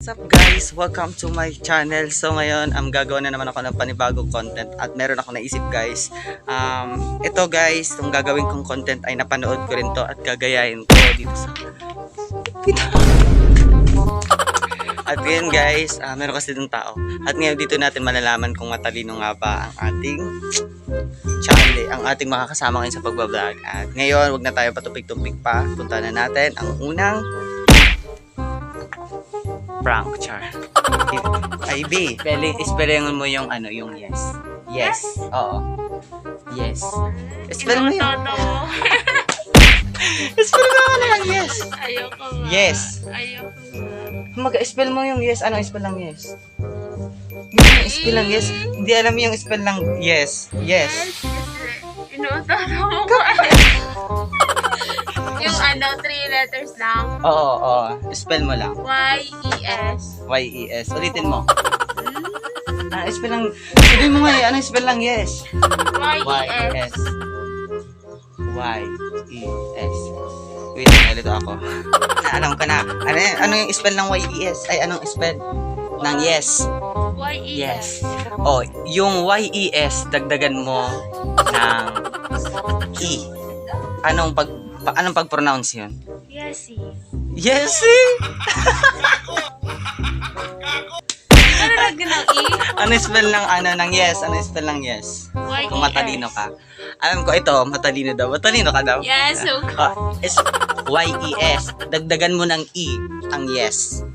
What's up guys? Welcome to my channel. So ngayon, gagawa na naman ako ng panibagong content at meron ako naisip guys. Ito guys, itong gagawin kong content ay napanood ko rin to at gagayahin ko dito sa At ngayon guys, meron kasi itong tao. At ngayon dito natin malalaman kung matalino nga ba ang ating channel, ang ating makakasama ngayon sa pagbablog. At ngayon, wag na tayo patupik-tupik pa. Punta na natin ang unang prank, char. Ay, B. Spelling mo yung ano, yung yes. Yes. Oo. Yes. Spell mo yun. Spell mo ano yung yes. Ayoko nga. Yes. Ayoko nga. Mag-spell mo yung yes. Ano spell ng yes? Yung spell ng yes. Hindi alam yung spell ng yes. Yes. Inuutara mo ko. Yung ano, 3 letters lang. Oo, oo. Spell mo lang. Y-E-S. Y-E-S. Ulitin mo. Spell lang. Sabihin mo nga eh. Ano spell lang yes? Y-E-S. Y-E-S. Wait, nalito ako. Alam ko na. Ano yung spell ng Y-E-S? Ay, anong spell ng yes? Y-E-S. Yes. Oh, yung Y-E-S, dagdagan mo ng E. Anong pag-pronounce yun? Yesi. Yesi! Ano lagyan ng E? Ano spell ng yes? Ano spell ng yes? Y-E-S. Kung matalino ka. Alam ko ito, matalino daw. Matalino ka daw? Yes, so Y-E-S. Dagdagan mo ng E ang yes.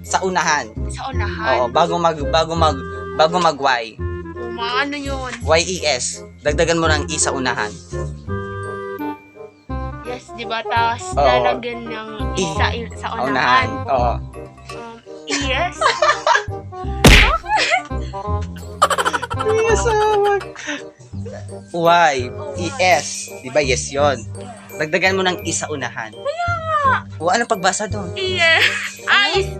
Sa unahan. sa unahan. Oo, bago mag-Y. Ano yun? Y-E-S. Dagdagan mo ng E sa unahan. Yes, di ba? Tapos Oo. lalagyan ng E. sa unahan. Oo. Yes. Yes, Y-E-S. Diba yes yon? Dagdagan mo ng E sa unahan. Kaya nga. O, ano pagbasa doon? Yes. Ice.